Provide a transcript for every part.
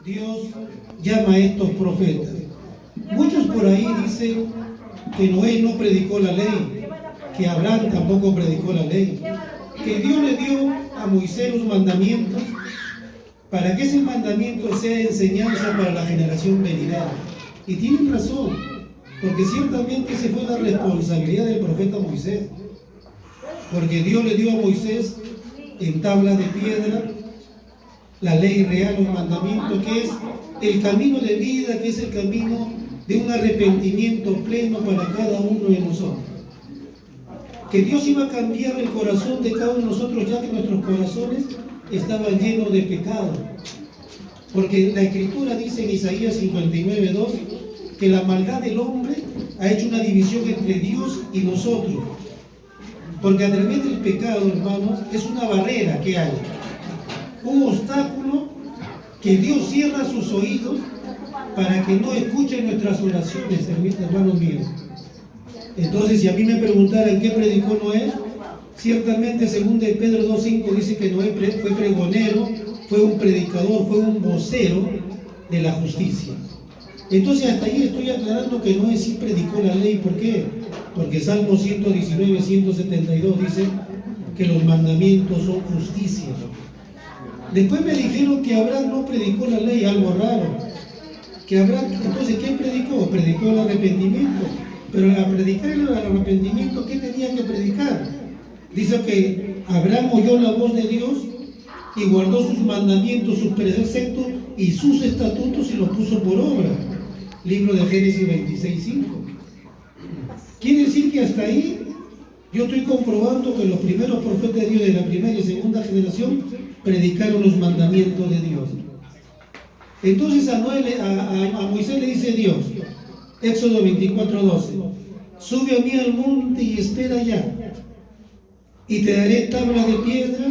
Dios llama a estos profetas. Muchos por ahí dicen que Noé no predicó la ley, que Abraham tampoco predicó la ley, que Dios le dio a Moisés los mandamientos para que ese mandamiento sea enseñanza para la generación venidera. Y tienen razón, porque ciertamente esa fue la responsabilidad del profeta Moisés, porque Dios le dio a Moisés en tablas de piedra la ley real, los mandamientos, que es el camino de vida, que es el camino de un arrepentimiento pleno para cada uno de nosotros. Que Dios iba a cambiar el corazón de cada uno de nosotros, ya que nuestros corazones estaban llenos de pecado. Porque la Escritura dice en Isaías 59:2 que la maldad del hombre ha hecho una división entre Dios y nosotros. Porque a través del pecado, hermanos, es una barrera que hay, un obstáculo que Dios cierra sus oídos para que no escuchen nuestras oraciones, hermanos míos. Entonces, si a mí me preguntaran qué predicó Noé, ciertamente según de Pedro 2:5 dice que Noé fue pregonero, fue un predicador, fue un vocero de la justicia. Entonces hasta ahí estoy aclarando que Noé sí predicó la ley. ¿Por qué? Porque Salmo 119, 172 dice que los mandamientos son justicia. Después me dijeron que Abraham no predicó la ley, algo raro. Que Abraham, entonces, ¿qué predicó? Predicó el arrepentimiento. Pero al predicar el arrepentimiento, ¿qué tenía que predicar? Dice que Abraham oyó la voz de Dios y guardó sus mandamientos, sus preceptos y sus estatutos y los puso por obra. Libro de Génesis 26:5. Quiere decir que hasta ahí yo estoy comprobando que los primeros profetas de Dios de la primera y segunda generación predicaron los mandamientos de Dios. Entonces a Moisés le dice Dios, Éxodo 24:12, sube a mí al monte y espera allá, y te daré tablas de piedra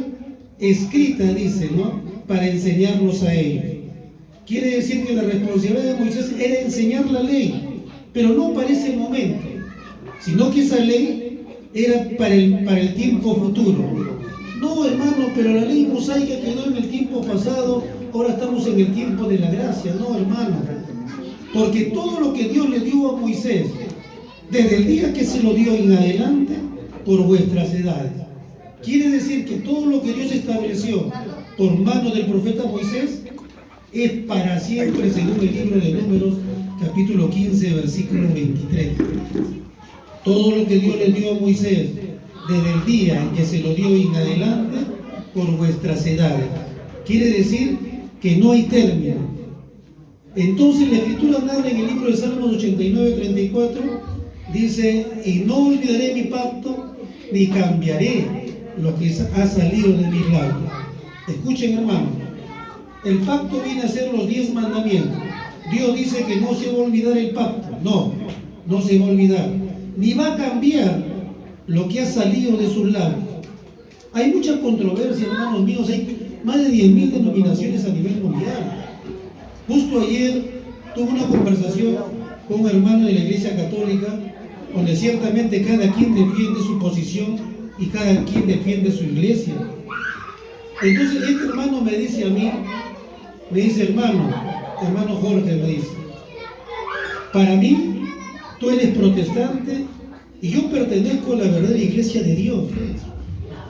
escrita, dice, ¿no?, para enseñarlos a ellos. Quiere decir que la responsabilidad de Moisés era enseñar la ley, pero no para ese momento, sino que esa ley era para el tiempo futuro. No, hermano, pero la ley mosaica quedó en el tiempo pasado, ahora estamos en el tiempo de la gracia. No, hermano, porque todo lo que Dios le dio a Moisés, desde el día que se lo dio en adelante, por vuestras edades. Quiere decir que todo lo que Dios estableció por mano del profeta Moisés es para siempre, según el libro de Números, capítulo 15, versículo 23. Todo lo que Dios le dio a Moisés, desde el día en que se lo dio en adelante, por vuestras edades. Quiere decir que no hay término. Entonces la Escritura narra en el libro de Salmos 89:34, dice, y no olvidaré mi pacto, ni cambiaré lo que ha salido de mis labios. Escuchen, hermano, el pacto viene a ser los 10 mandamientos. Dios dice que no se va a olvidar el pacto. No se va a olvidar, ni va a cambiar lo que ha salido de sus labios. Hay mucha controversia, hermanos míos, hay más de 10.000 denominaciones a nivel mundial. Justo ayer tuve una conversación con un hermano de la Iglesia Católica, donde ciertamente cada quien defiende su posición y cada quien defiende su iglesia. Entonces este hermano me dice a mí, me dice, hermano Jorge, me dice, para mí tú eres protestante y yo pertenezco a la verdadera iglesia de Dios.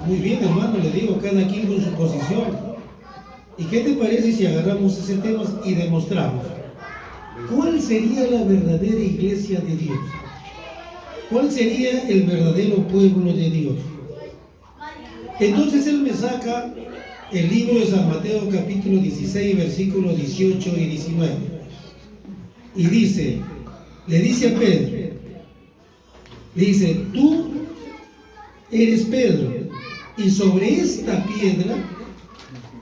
Muy bien, hermano, le digo, cada quien con su posición. ¿Y qué te parece si agarramos ese tema y demostramos cuál sería la verdadera iglesia de Dios? ¿Cuál sería el verdadero pueblo de Dios? Entonces él me saca el libro de San Mateo capítulo 16, versículos 18 y 19. Y dice, le dice a Pedro, le dice, tú eres Pedro, y sobre esta piedra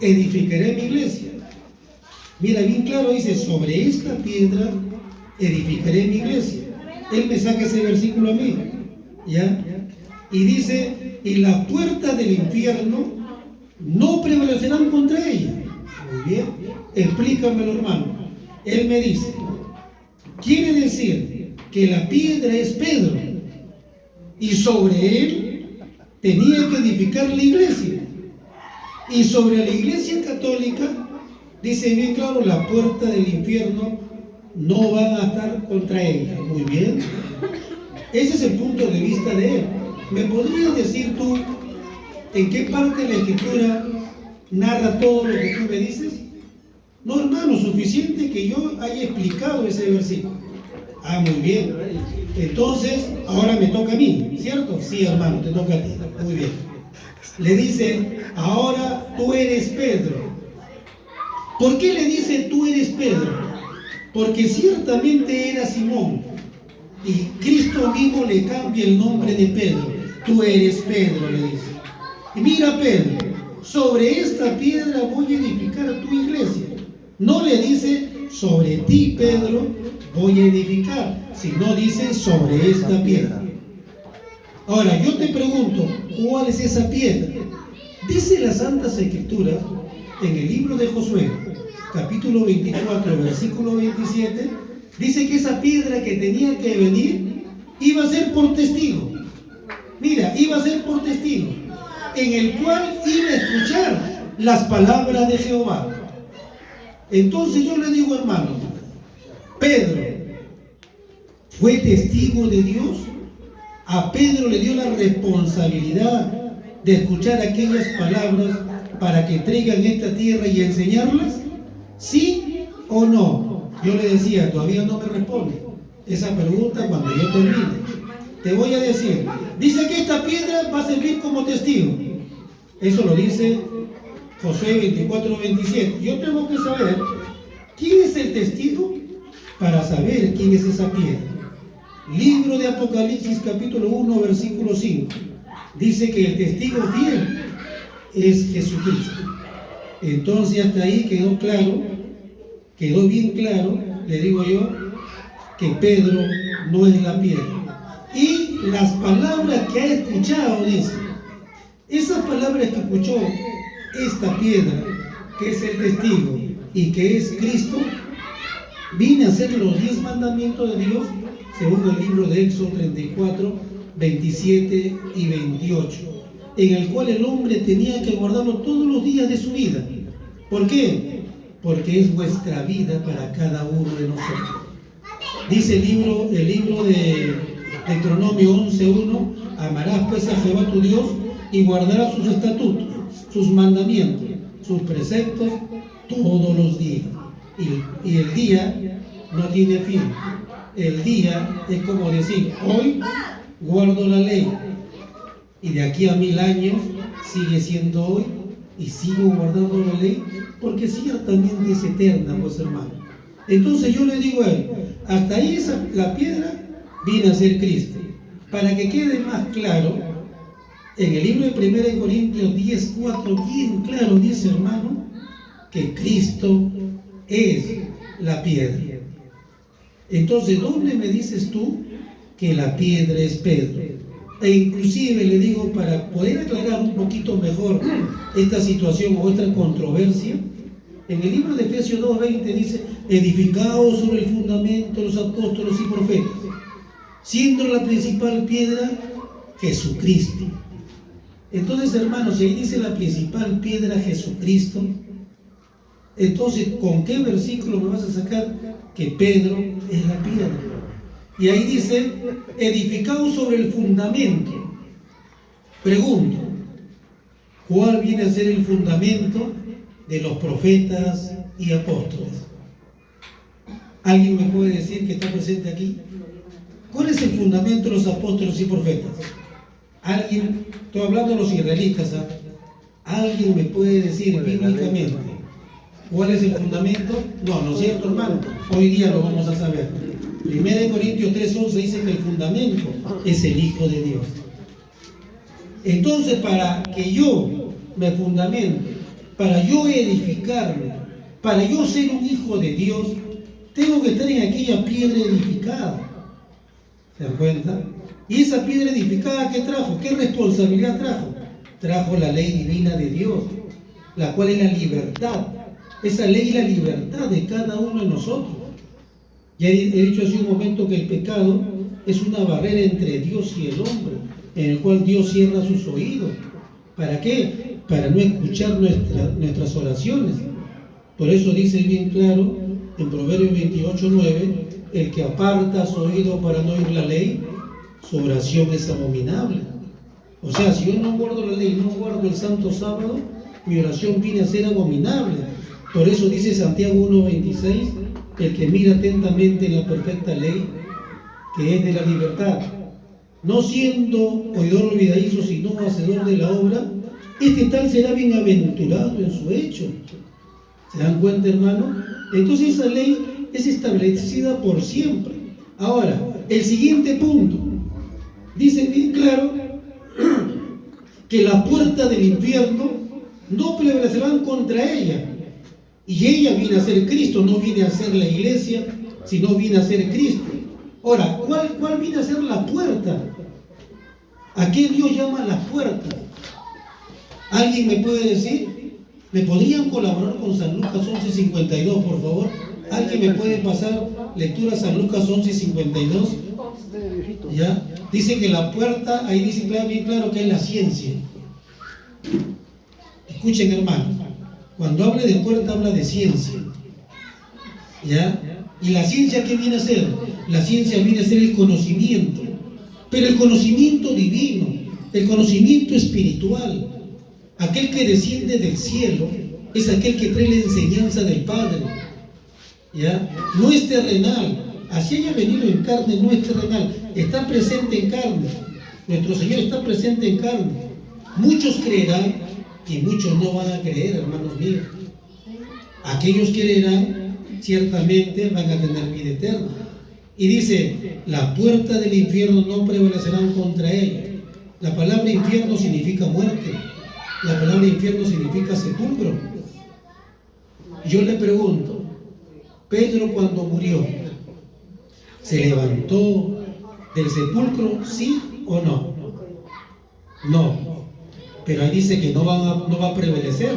edificaré mi iglesia. Mira, bien claro dice, sobre esta piedra edificaré mi iglesia. Él me saca ese versículo a mí, ¿ya? Y dice, y las puertas del infierno no prevalecerán contra ella. Muy bien, explícamelo, hermano. Él me dice, quiere decir que la piedra es Pedro, y sobre él tenía que edificar la iglesia. Y sobre la iglesia católica Dice bien claro, la puerta del infierno no van a estar contra ella. Muy bien. Ese es el punto de vista de él. ¿Me podrías decir tú en qué parte de la Escritura narra todo lo que tú me dices? No, hermano, suficiente que yo haya explicado ese versículo. Ah, muy bien. Entonces, ahora me toca a mí, ¿cierto? Sí, hermano, te toca a ti. Muy bien. Le dice, ahora tú eres Pedro. ¿Por qué le dice tú eres Pedro? Porque ciertamente era Simón. Y Cristo mismo le cambia el nombre de Pedro. Tú eres Pedro, le dice. Y mira, Pedro, sobre esta piedra voy a edificar tu iglesia. No le dice, sobre ti, Pedro, voy a edificar, sino dice, sobre esta piedra. Ahora, yo te pregunto, ¿cuál es esa piedra? Dice las Santas Escrituras, en el libro de Josué, capítulo 24, versículo 27, dice que esa piedra que tenía que venir, iba a ser por testigo. Mira, iba a ser por testigo, en el cual iba a escuchar las palabras de Jehová. Entonces yo le digo, hermano, Pedro fue testigo de Dios. A Pedro le dio la responsabilidad de escuchar aquellas palabras para que traigan esta tierra y enseñarlas. ¿Sí o no? Yo le decía, todavía no me responde esa pregunta. Cuando yo termine, te voy a decir, dice que esta piedra va a servir como testigo. Eso lo dice Josué 24, 27. Yo tengo que saber quién es el testigo para saber quién es esa piedra. Libro de Apocalipsis, capítulo 1, versículo 5. Dice que el testigo fiel es Jesucristo. Entonces hasta ahí quedó claro, quedó bien claro, le digo yo, que Pedro no es la piedra. Y las palabras que ha escuchado, dice, esas palabras que escuchó esta piedra, que es el testigo y que es Cristo, viene a ser los 10 mandamientos de Dios, según el libro de Éxodo 34, 27 y 28, en el cual el hombre tenía que guardarlo todos los días de su vida. ¿Por qué? Porque es vuestra vida para cada uno de nosotros. Dice el libro de Deuteronomio 11:1, amarás pues a Jehová tu Dios y guardarás sus estatutos, sus mandamientos, sus preceptos todos los días. Y el día no tiene fin. El día es como decir, hoy guardo la ley y de aquí a 1000 años sigue siendo hoy y sigo guardando la ley, porque ciertamente es eterna, pues hermano. Entonces yo le digo a él, hasta ahí la piedra viene a ser Cristo. Para que quede más claro, en el libro de 1 Corintios 10:4, bien claro dice, hermano, que Cristo es la piedra. Entonces, ¿dónde me dices tú que la piedra es Pedro? E inclusive le digo, para poder aclarar un poquito mejor esta situación o esta controversia, en el libro de Efesios 2:20 dice, edificados sobre el fundamento de los apóstoles y profetas, siendo la principal piedra Jesucristo. Entonces, hermanos, si ahí dice la principal piedra Jesucristo, entonces, ¿con qué versículo me vas a sacar que Pedro es la piedra? Y ahí dice, edificado sobre el fundamento. Pregunto, ¿cuál viene a ser el fundamento de los profetas y apóstoles? ¿Alguien me puede decir que está presente aquí? ¿Cuál es el fundamento de los apóstoles y profetas? ¿Alguien? Estoy hablando de los israelitas, ¿ah? ¿Alguien me puede decir bíblicamente cuál es el fundamento? No, ¿no es cierto, hermano? Hoy día lo vamos a saber. 1 Corintios 3:11 dice que el fundamento es el Hijo de Dios. Entonces, para que yo me fundamente, para yo edificarme, para yo ser un hijo de Dios, tengo que estar en aquella piedra edificada. ¿Se dan cuenta? Y esa piedra edificada, ¿qué trajo? ¿Qué responsabilidad trajo? Trajo la ley divina de Dios, la cual es la libertad. Esa ley es la libertad de cada uno de nosotros. Ya he dicho hace un momento que el pecado es una barrera entre Dios y el hombre, en el cual Dios cierra sus oídos. ¿Para qué? Para no escuchar nuestras oraciones. Por eso dice bien claro en Proverbios 28:9, el que aparta su oído para no oír la ley, su oración es abominable. O sea, si yo no guardo la ley, no guardo el santo sábado, mi oración viene a ser abominable. Por eso dice Santiago 1:26, el que mira atentamente en la perfecta ley, que es de la libertad, no siendo oidor olvidadizo, sino hacedor de la obra, este tal será bienaventurado en su hecho. ¿Se dan cuenta, hermano? Entonces esa ley es establecida por siempre. Ahora, el siguiente punto, dice bien claro que la puerta del infierno no prevalecerán contra ella. Y ella viene a ser Cristo, no viene a ser la iglesia, sino viene a ser Cristo. Ahora, ¿cuál viene a ser la puerta? ¿A qué Dios llama la puerta? ¿Alguien me puede decir? ¿Me podrían colaborar con San Lucas 11:52, por favor? ¿Alguien me puede pasar lectura San Lucas 11:52? ¿Ya? Dice que la puerta, ahí dice bien claro que es la ciencia. Escuchen, hermanos, cuando hable de puerta habla de ciencia. ¿Ya? ¿Y la ciencia qué viene a ser? La ciencia viene a ser el conocimiento, pero el conocimiento divino, el conocimiento espiritual. Aquel que desciende del cielo es aquel que trae la enseñanza del Padre. ¿Ya? No es terrenal. Así haya venido en carne, no es terrenal. Está presente en carne. Nuestro Señor está presente en carne. Muchos creerán y muchos no van a creer, hermanos míos. Aquellos que creerán, ciertamente van a tener vida eterna. Y dice, la puerta del infierno no prevalecerán contra ella. La palabra infierno significa muerte. La palabra infierno significa sepulcro. Yo le pregunto, Pedro cuando murió, ¿se levantó del sepulcro, sí o no? No. Pero ahí dice que no va a prevalecer.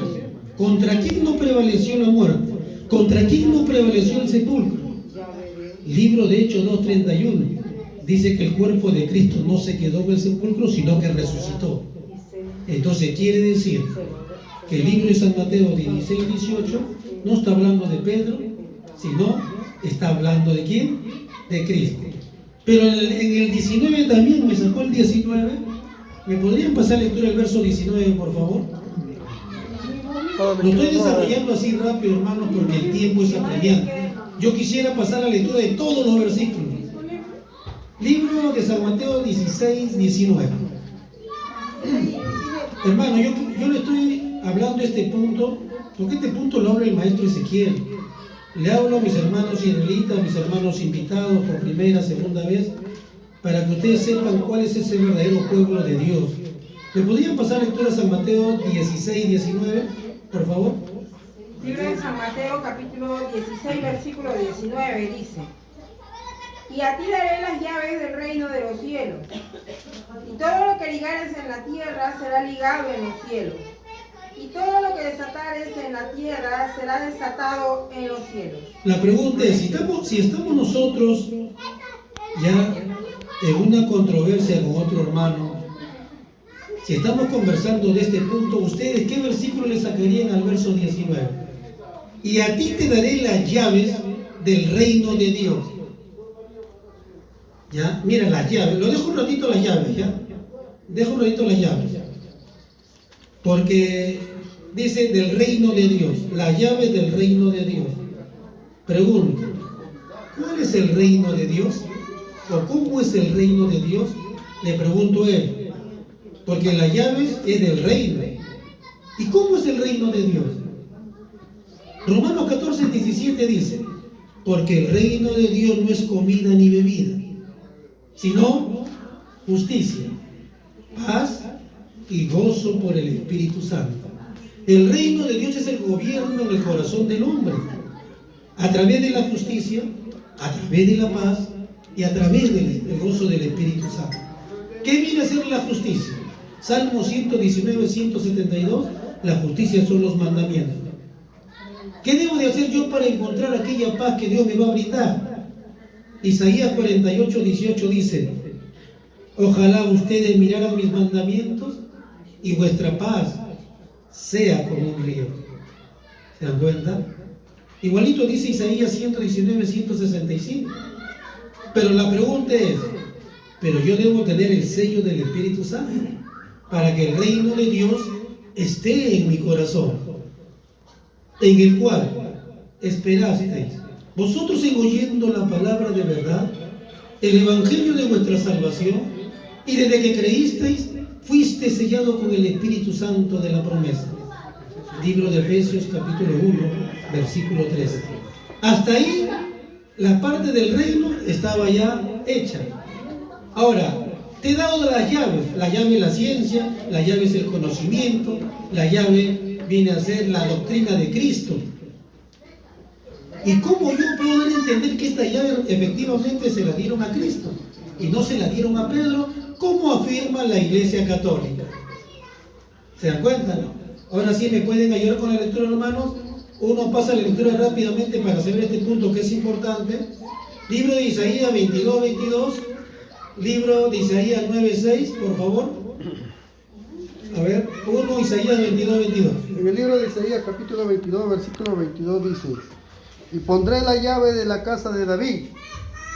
¿Contra quién no prevaleció la muerte? ¿Contra quién no prevaleció el sepulcro? Libro de Hechos 2:31 dice que el cuerpo de Cristo no se quedó en el sepulcro, sino que resucitó. Entonces quiere decir que el libro de San Mateo 16:18 no está hablando de Pedro, sino está hablando ¿de quién? De Cristo. Pero en el 19 también me sacó el 19. ¿Me podrían pasar lectura del verso 19, por favor? Lo estoy desarrollando así rápido, hermanos, porque el tiempo es apremiante. Yo quisiera pasar la lectura de todos los versículos. Libro de San Mateo 16:19. Hermano, yo le estoy hablando de este punto, porque este punto lo habla el maestro Ezequiel. Le hablo a mis hermanos israelitas, a mis hermanos invitados por primera, segunda vez, para que ustedes sepan cuál es ese verdadero pueblo de Dios. ¿Me podrían pasar lectura San Mateo 16:19, por favor? Libro de San Mateo, capítulo 16, versículo 19, dice: Y a ti daré las llaves del reino de los cielos, y todo lo que ligares en la tierra será ligado en los cielos, y todo lo que desatares en la tierra será desatado en los cielos. La pregunta es, si estamos nosotros ya en una controversia con otro hermano, si estamos conversando de este punto, ¿ustedes qué versículo le sacarían al verso 19? Y a ti te daré las llaves del reino de Dios. ¿Ya? Mira las llaves, lo dejo un ratito las llaves, ¿ya? Dejo un ratito las llaves. Porque dice del reino de Dios, las llaves del reino de Dios. Pregunto, ¿cuál es el reino de Dios? ¿O cómo es el reino de Dios? Le pregunto a él. Porque las llaves es del reino. ¿Y cómo es el reino de Dios? Romanos 14:17 dice, porque el reino de Dios no es comida ni bebida, sino justicia, paz y gozo por el Espíritu Santo. El reino de Dios es el gobierno en el corazón del hombre, a través de la justicia, a través de la paz y a través del gozo del Espíritu Santo. ¿Qué viene a ser la justicia? Salmo 119:172, la justicia son los mandamientos. ¿Qué debo de hacer yo para encontrar aquella paz que Dios me va a brindar? Isaías 48:18 dice, ojalá ustedes miraran mis mandamientos y vuestra paz sea como un río. ¿Se dan cuenta? Igualito dice Isaías 119, 165. Pero la pregunta es, pero yo debo tener el sello del Espíritu Santo para que el reino de Dios esté en mi corazón, en el cual esperasteis vosotros en oyendo la palabra de verdad, el evangelio de vuestra salvación, y desde que creísteis fuiste sellado con el Espíritu Santo de la promesa. Libro de Efesios capítulo 1, versículo 13. Hasta ahí la parte del reino estaba ya hecha. Ahora, te he dado las llaves. La llave es la ciencia, la llave es el conocimiento, la llave viene a ser la doctrina de Cristo. ¿Y cómo yo puedo entender que esta llave efectivamente se la dieron a Cristo y no se la dieron a Pedro, como afirma la Iglesia Católica? ¿Se dan cuenta, no? Ahora sí me pueden ayudar con la lectura, hermanos. Uno pasa la lectura rápidamente para saber este punto que es importante. Libro de Isaías 22, 22. Libro de Isaías 9, 6, por favor. A ver, 1 Isaías 22, 22. En el libro de Isaías capítulo 22, versículo 22 dice: y pondré la llave de la casa de David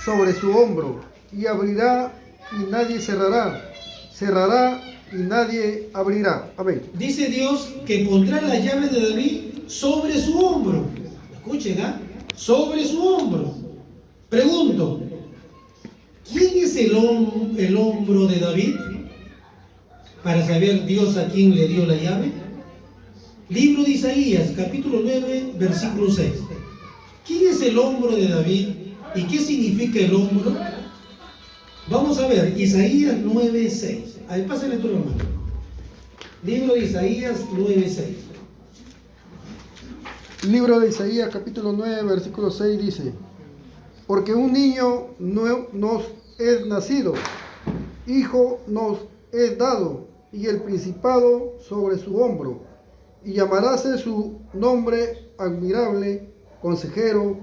sobre su hombro, y abrirá y nadie cerrará, cerrará y nadie abrirá. Amén. Dice Dios que pondrá la llave de David sobre su hombro. Escuchen, ¿ah? Sobre su hombro. Pregunto, ¿quién es el hombro de David? Para saber Dios a quién le dio la llave. Libro de Isaías, capítulo 9, versículo 6. ¿Quién es el hombro de David? ¿Y qué significa el hombro? Vamos a ver, Isaías 9, 6. Ahí pásenle tu hermano. Libro de Isaías 9, 6. Libro de Isaías capítulo 9, versículo 6 dice: porque un niño nos es nacido, hijo nos es dado, y el principado sobre su hombro, y llamándose su nombre admirable, consejero,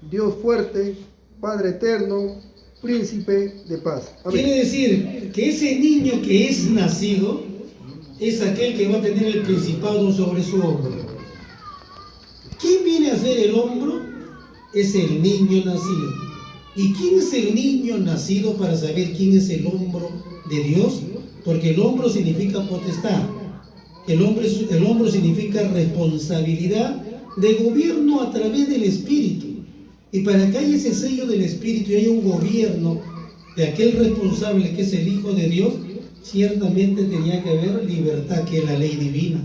Dios fuerte, Padre eterno, príncipe de paz. Amén. Quiere decir que ese niño que es nacido es aquel que va a tener el principado sobre su hombro. ¿Quién viene a ser el hombro? Es el niño nacido. ¿Y quién es el niño nacido para saber quién es el hombro de Dios? Porque el hombro significa potestad. El hombro significa responsabilidad de gobierno a través del Espíritu. Y para que haya ese sello del Espíritu y haya un gobierno de aquel responsable que es el Hijo de Dios, ciertamente tenía que haber libertad, que es la ley divina.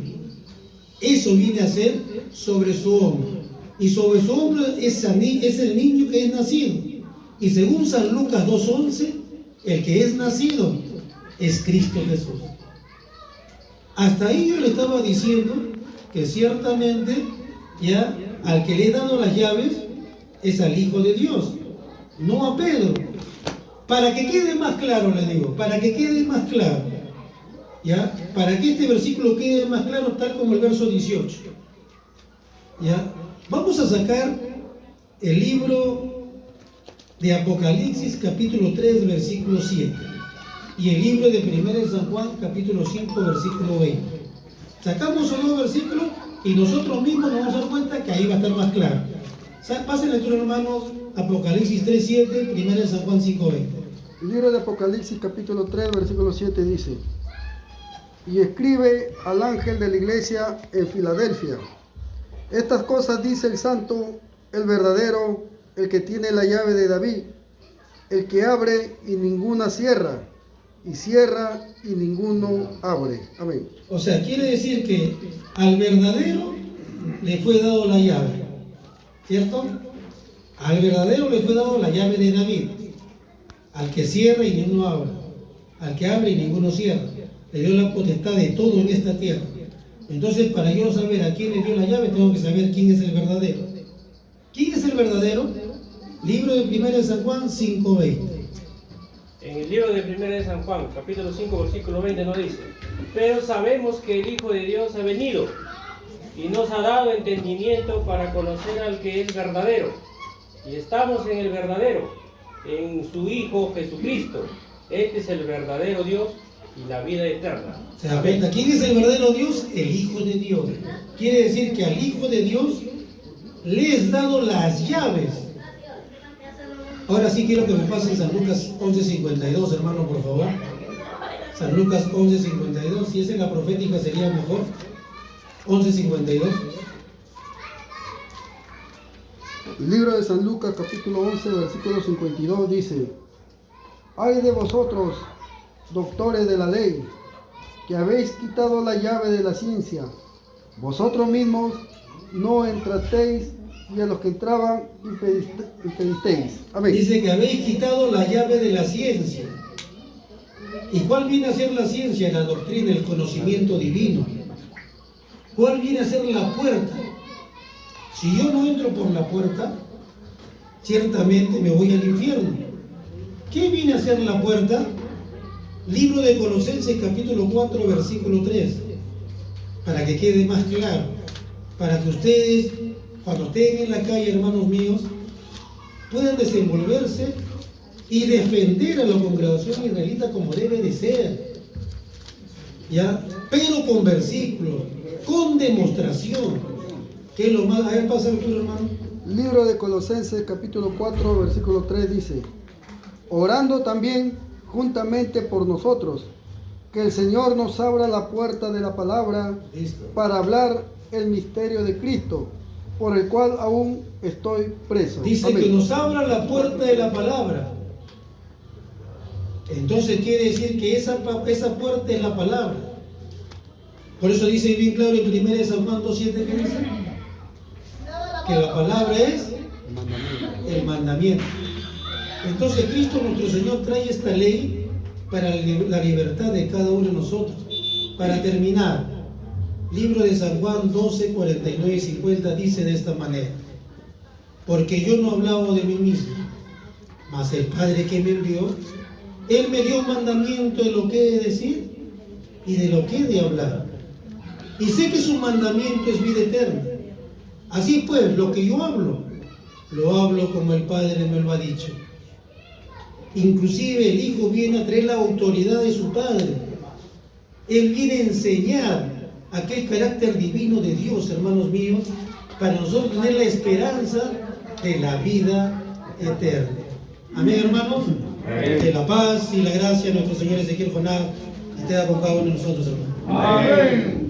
Eso viene a ser sobre su hombro. Y sobre su hombro es el niño que es nacido. Y según San Lucas 2:11, el que es nacido es Cristo Jesús. Hasta ahí yo le estaba diciendo que ciertamente ya al que le he dado las llaves es al Hijo de Dios, no a Pedro. Para que quede más claro, le digo, para que quede más claro, ¿ya? Para que este versículo quede más claro, tal como el verso 18, ¿ya? Vamos a sacar el libro de Apocalipsis, capítulo 3, versículo 7, y el libro de 1 de San Juan, capítulo 5, versículo 20. Sacamos esos dos versículos y nosotros mismos nos vamos a dar cuenta que ahí va a estar más claro. Pásenle tus hermanos Apocalipsis 3, 7, 1 de San Juan 5, 20. El libro de Apocalipsis capítulo 3, versículo 7 dice: y escribe al ángel de la iglesia en Filadelfia: estas cosas dice el santo, el verdadero, el que tiene la llave de David, el que abre y ninguna cierra, y cierra y ninguno abre. Amén. O sea, quiere decir que al verdadero le fue dado la llave, ¿cierto? Al verdadero le fue dado la llave de David. Al que cierra y ninguno abre, al que abre y ninguno cierra, le dio la potestad de todo en esta tierra. Entonces, para yo saber a quién le dio la llave, tengo que saber quién es el verdadero. ¿Quién es el verdadero? Libro de 1 de San Juan 5:20. En el libro de 1 de San Juan, capítulo 5, versículo 20 nos dice: pero sabemos que el Hijo de Dios ha venido y nos ha dado entendimiento para conocer al que es verdadero. Y estamos en el verdadero, en su Hijo Jesucristo. Este es el verdadero Dios y la vida eterna. ¿Se da cuenta? ¿Quién es el verdadero Dios? El Hijo de Dios. Quiere decir que al Hijo de Dios le es dado las llaves. Ahora sí quiero que me pasen San Lucas 11:52, hermano, por favor. San Lucas 11:52, si esa es la profética sería mejor. 11:52. Libro de San Lucas, capítulo 11, versículo 52 dice: Ay de vosotros, doctores de la ley, que habéis quitado la llave de la ciencia. Vosotros mismos no entrasteis y a los que entraban impedisteis. Amén. Dice que habéis quitado la llave de la ciencia. ¿Y cuál viene a ser la ciencia? La doctrina, el conocimiento divino. ¿Cuál viene a ser la puerta? Si yo no entro por la puerta, ciertamente me voy al infierno. ¿Qué viene a ser la puerta? Libro de Colosenses, capítulo 4, versículo 3. Para que quede más claro. Para que ustedes, cuando estén en la calle, hermanos míos, puedan desenvolverse y defender a la congregación israelita como debe de ser. ¿Ya? Pero con versículos, con demostración. ¿Qué es lo más? A ver, pasa Arturo, hermano. Libro de Colosenses, capítulo 4, versículo 3 dice: Orando también juntamente por nosotros, que el Señor nos abra la puerta de la palabra. Listo. Para hablar el misterio de Cristo, por el cual aún estoy preso. Dice Amén. que nos abra la puerta de la palabra. Entonces quiere decir que esa puerta es la palabra. Por eso dice bien claro en 1 San Juan 2:7, que dice que la palabra es el mandamiento. Entonces Cristo nuestro Señor trae esta ley para la libertad de cada uno de nosotros. Para terminar, libro de San Juan 12, 49 y 50 dice de esta manera: porque yo no hablaba de mí mismo, mas el Padre que me envió, Él me dio un mandamiento de lo que he de decir y de lo que he de hablar. Y sé que su mandamiento es vida eterna. Así pues, lo que yo hablo, lo hablo como el Padre me lo ha dicho. Inclusive el Hijo viene a traer la autoridad de su Padre. Él viene a enseñar aquel carácter divino de Dios, hermanos míos, para nosotros tener la esperanza de la vida eterna. Amén, hermanos. Que la paz y la gracia de nuestro Señor Ezequiel Fonar esté con cada uno de nosotros, hermanos. Amén.